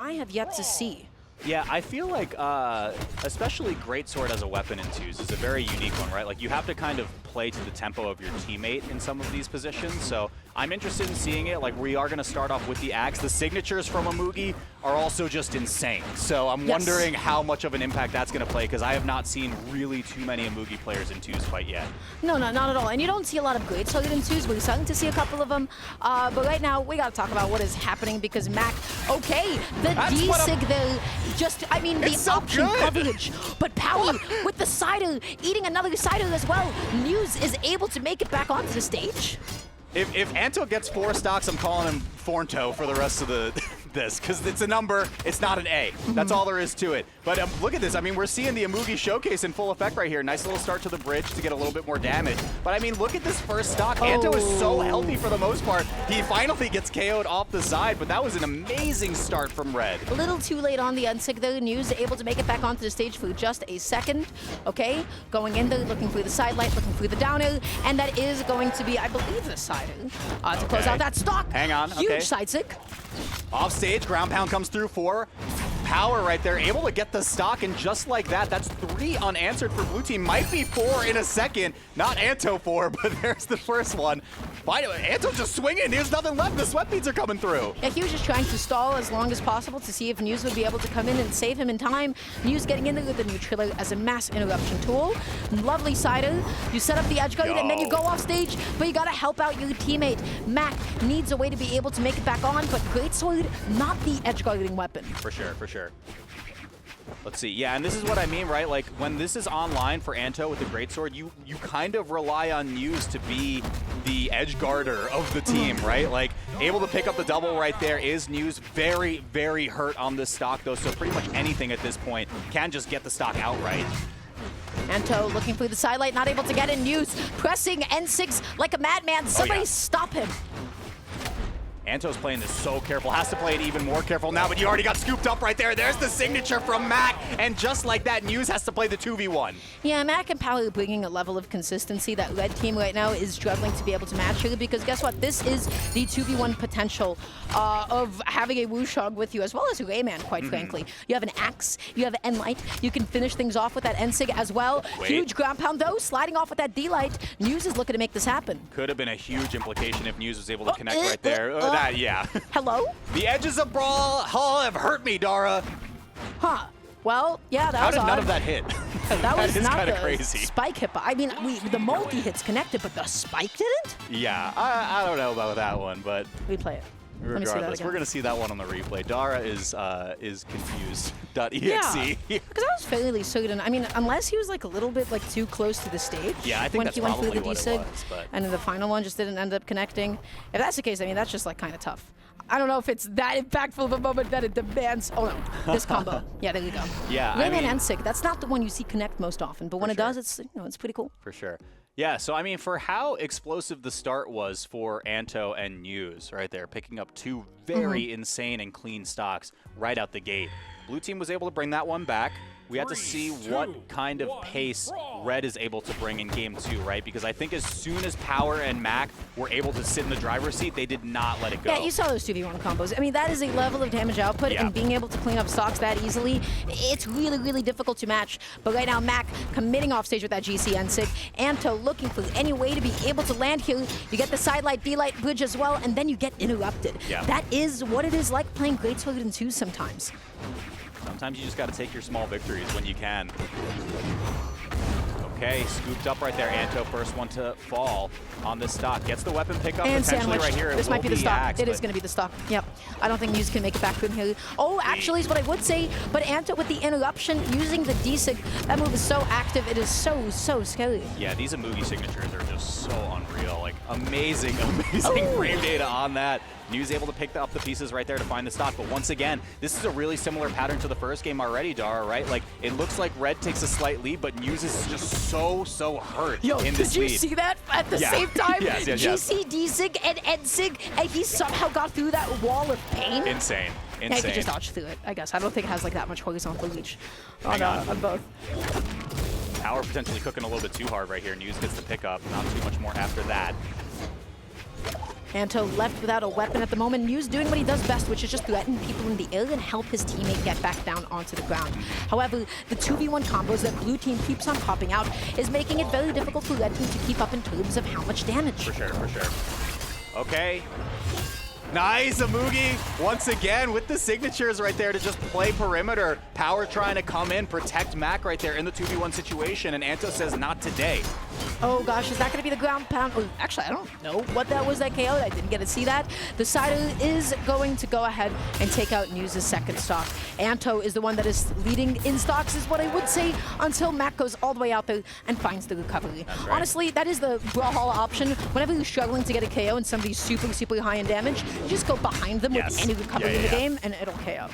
I have yet to see. Yeah, I feel like especially Greatsword as a weapon in twos is a very unique one, right? Like you have to kind of play to the tempo of your teammate in some of these positions. So I'm interested in seeing it. Like we are going to start off with the axe. The signatures from Amugi are also just insane. So I'm wondering how much of an impact that's going to play because I have not seen really too many Amugi players in twos quite yet. No, not at all. And you don't see a lot of Greatsword in twos. We're starting to see a couple of them. But right now, we got to talk about what is happening because MAK, okay, the D-Sig there, just, I mean, the option coverage. But Power with the Cider, eating another Cider as well. Neuz is able to make it back onto the stage. If Anto gets 4 stocks, I'm calling him Fornto for the rest of the this, because it's a number, it's not an A. That's all there is to it. But look at this. I mean, we're seeing the Amugi showcase in full effect right here. Nice little start to the bridge to get a little bit more damage. But I mean, look at this first stock. Anto is so healthy for the most part. He finally gets KO'd off the side, but that was an amazing start from Red. A little too late on the unsig though. Neuz able to make it back onto the stage for just a second. Okay, going in there, looking through the side light, looking through the down air, and that is going to be, I believe, the side air to close out that stock. Hang on. Huge side sig. Off stage, ground pound comes through for Power right there, able to get the stock, and just like that, that's 3 unanswered for blue team. Might be 4 in a second. Not Anto 4, but there's the first one. Finally, Anto just swinging. There's nothing left. The sweat beads are coming through. Yeah, he was just trying to stall as long as possible to see if Neuz would be able to come in and save him in time. Neuz getting in there with the neutriller as a mass interruption tool. Lovely Cider. You set up the edge guard and then you go off stage, but you gotta help out your teammate. MAK needs a way to be able to make it back on, but Greatsword, not the edge guarding weapon. For sure, for sure. Let's see. Yeah, and this is what I mean, right? Like, when this is online for Anto with the Greatsword, you kind of rely on Neuz to be the edge guarder of the team, right? Like, able to pick up the double right there is Neuz. Very, very hurt on this stock, though, so pretty much anything at this point can just get the stock outright. Anto looking through the sidelight, not able to get in. Neuz pressing N6 like a madman. Somebody stop him. Anto's playing this so careful, has to play it even more careful now, but you already got scooped up right there. There's the signature from MAK, and just like that, Neuz has to play the 2v1. Yeah, MAK and Power bringing a level of consistency that Red Team right now is struggling to be able to match here, because guess what? This is the 2v1 potential of having a Wushog with you, as well as a Rayman, quite frankly. You have an Axe, you have an N-Light, you can finish things off with that N-Sig as well. Huge ground pound though, sliding off with that D-Light. Neuz is looking to make this happen. Could have been a huge implication if Neuz was able to connect right there. Yeah. Hello? The edges of Brawlhalla have hurt me, Dara. Huh. Well, yeah, that was odd. How did none of that hit? That was is not kind the of crazy. Spike hit. I mean, the multi-hits connected, but the spike didn't? Yeah, I don't know about that one, but... Replay it. Regardless, we're going to see that one on the replay. Dara is confused. .exe. Yeah, because I was fairly certain. I mean, unless he was like a little bit like too close to the stage. Yeah, I think that's when he went through the what D-Sig, it was, but... and then the final one just didn't end up connecting. If that's the case, I mean, that's just like kind of tough. I don't know if it's that impactful of a moment that it demands. Oh no, this combo. Yeah, there you go. Yeah, Rayman N-Sig. That's not the one you see connect most often, but when it does, it's it's pretty cool. For sure. Yeah, so I mean, for how explosive the start was for Anto and Neuz right there, picking up 2 very insane and clean stocks right out the gate. Blue team was able to bring that one back. We had to see what kind of pace Red is able to bring in game 2, right? Because I think as soon as Power and MAK were able to sit in the driver's seat, they did not let it go. Yeah, you saw those 2v1 combos. I mean, that is a level of damage output, and being able to clean up stocks that easily, it's really, really difficult to match. But right now, MAK committing off stage with that GCN sig. Anto looking for any way to be able to land here. You get the sidelight, D-light bridge as well, and then you get interrupted. Yeah. That is what it is like playing Greatsword in 2 sometimes. Sometimes you just got to take your small victories when you can. Okay, scooped up right there. Anto, first one to fall on this stock. Gets the weapon pickup and potentially sandwiched. right here. This might be the stock. It is going to be the stock. Yep. I don't think Neuz can make it back from here. Oh, actually is what I would say. But Anto with the interruption, using the D-Sig, that move is so active. It is so, so scary. Yeah, these Amugi signatures are just so unreal. Like, amazing, amazing frame data on that. Neuz able to pick up the pieces right there to find the stock. But once again, this is a really similar pattern to the first game already, Dara, right? Like, it looks like Red takes a slight lead, but Neuz is just so hurt in this lead. Did you see that at the same time? Yes. GC, D-Sig, and N-Sig, and he somehow got through that wall of pain? Insane. Yeah, he could just dodge through it, I guess. I don't think it has like that much horizontal reach on both. Power potentially cooking a little bit too hard right here. Neuz gets the pickup. Not too much more after that. Anto left without a weapon at the moment. Neuz doing what he does best, which is just threaten people in the air and help his teammate get back down onto the ground. However, the 2v1 combos that blue team keeps on popping out is making it very difficult for red team to keep up in terms of how much damage. For sure, for sure. Okay. Nice, Amugi once again with the signatures right there to just play perimeter. Power trying to come in, protect MAK right there in the 2v1 situation, and Anto says not today. Oh gosh, is that going to be the ground pound? Oh, actually, I don't know what that was that KO. I didn't get to see that. The Sider is going to go ahead and take out Neuz's second stock. Anto is the one that is leading in stocks, is what I would say, until MAK goes all the way out there and finds the recovery. Right. Honestly, that is the Brawlhalla option. Whenever you're struggling to get a KO and somebody's super, super high in damage, you just go behind them with any recovery in the game, and it'll KO.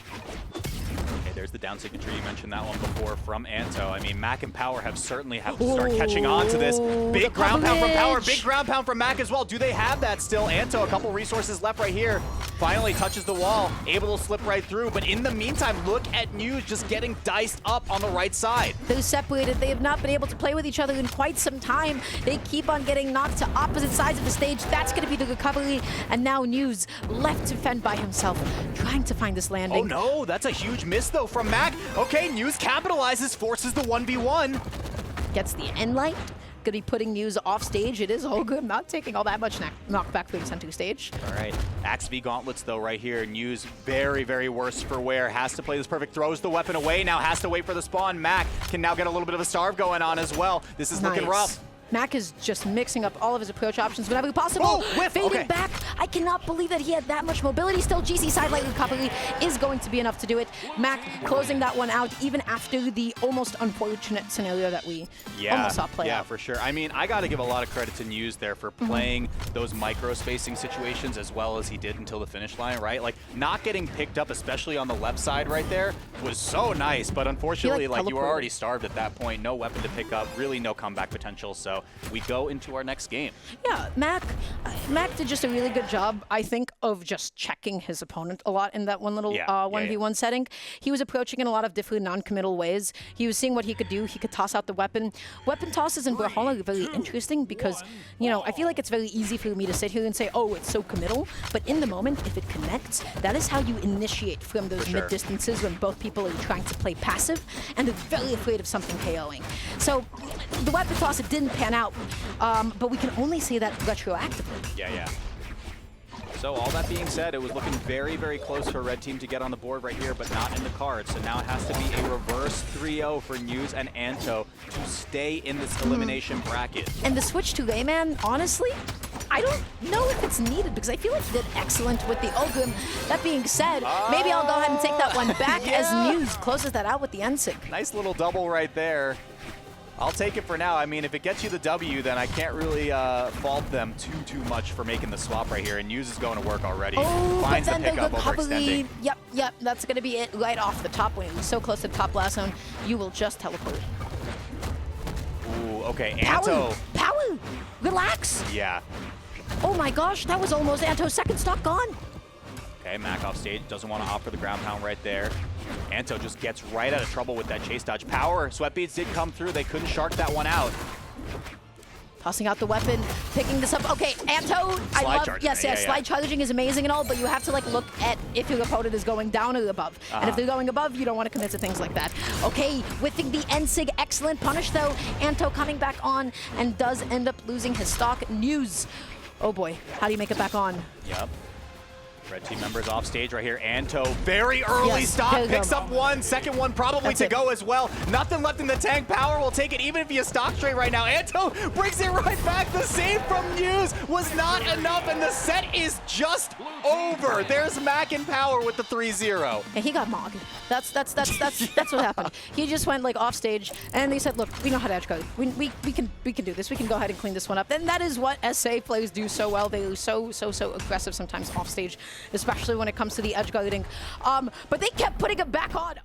Okay, there's the down signature. You mentioned that one before from Anto. I mean, MAK and Power certainly have to start catching on to this. Big ground pound from Power, big ground pound from MAK as well. Do they have that still? Anto, a couple resources left right here. Finally touches the wall, able to slip right through. But in the meantime, look at Neuz just getting diced up on the right side. They're separated. They have not been able to play with each other in quite some time. They keep on getting knocked to opposite sides of the stage. That's going to be the recovery. And now Neuz left to fend by himself, trying to find this landing. Oh no, that's a huge miss though from MAK. Okay, Neuz capitalizes, forces the 1v1. Gets the end light. Gonna be putting Neuz off stage. It is all good, not taking all that much knockback for the center stage. All right, Axe v Gauntlets though right here. Neuz very, very worse for wear. Has to play this perfect, throws the weapon away, now has to wait for the spawn. MAK can now get a little bit of a starve going on as well. This is looking rough. MAK is just mixing up all of his approach options whenever possible. Oh, whiff! Fading back. I cannot believe that he had that much mobility. Still, GC sidelight recovery is going to be enough to do it. MAK closing that one out even after the almost unfortunate scenario that we almost saw play out. Yeah, for sure. I mean, I got to give a lot of credit to Neuz there for playing those micro-spacing situations as well as he did until the finish line, right? Like, not getting picked up, especially on the left side right there, was so nice. But unfortunately, like you were already starved at that point. No weapon to pick up, really no comeback potential. So we go into our next game. Yeah, MAK did just a really good job, I think, of just checking his opponent a lot in that one little 1v1 setting. He was approaching in a lot of different non-committal ways. He was seeing what he could do. He could toss out the weapon. Weapon tosses in Brawlhalla are very interesting because, you know, I feel like it's very easy for me to sit here and say, oh, it's so committal. But in the moment, if it connects, that is how you initiate from those mid-distances when both people are trying to play passive and they're very afraid of something KOing. So the weapon toss, it didn't pan out. But we can only say that retroactively. Yeah. So all that being said, it was looking very, very close for Red Team to get on the board right here, but not in the cards. So now it has to be a reverse 3-0 for Neuz and Anto to stay in this elimination bracket. And the switch to Layman, honestly, I don't know if it's needed because I feel like he did excellent with the Ogrim. That being said, maybe I'll go ahead and take that one back as Neuz closes that out with the Ensig. Nice little double right there. I'll take it for now. I mean, if it gets you the W, then I can't really fault them too much for making the swap right here. And Neuz is going to work already. Oh, finds but then the pickup overextending. Yep, that's going to be it right off the top. When you're so close to the top blast zone, you will just teleport. Ooh, okay, Anto. Power, relax. Yeah. Oh my gosh, that was almost Anto's second stock gone. Okay, MAK off stage, doesn't want to opt for the ground pound right there. Anto just gets right out of trouble with that chase dodge. Power, Sweatbeats did come through. They couldn't shark that one out. Tossing out the weapon, picking this up. Okay, Anto, slide charging is amazing and all, but you have to like look at if your opponent is going down or above. And if they're going above, you don't want to commit to things like that. Okay, whiffing the Ensig, excellent punish though. Anto coming back on and does end up losing his stock. Neuz, oh boy, how do you make it back on? Yep. Red team members off stage right here. Anto, very early stop, picks up one, second one probably to go as well. Nothing left in the tank. Power will take it even if you stock straight right now. Anto brings it right back. The save from Neuz was not enough, and the set is just over. There's MAK and Power with the 3-0. And he got mogged. That's what happened. He just went like off stage, and they said, "Look, we know how to edge guard. We can do this. We can go ahead and clean this one up." And that is what SA players do so well. They are so aggressive sometimes off stage, especially when it comes to the edge guarding. But they kept putting it back on.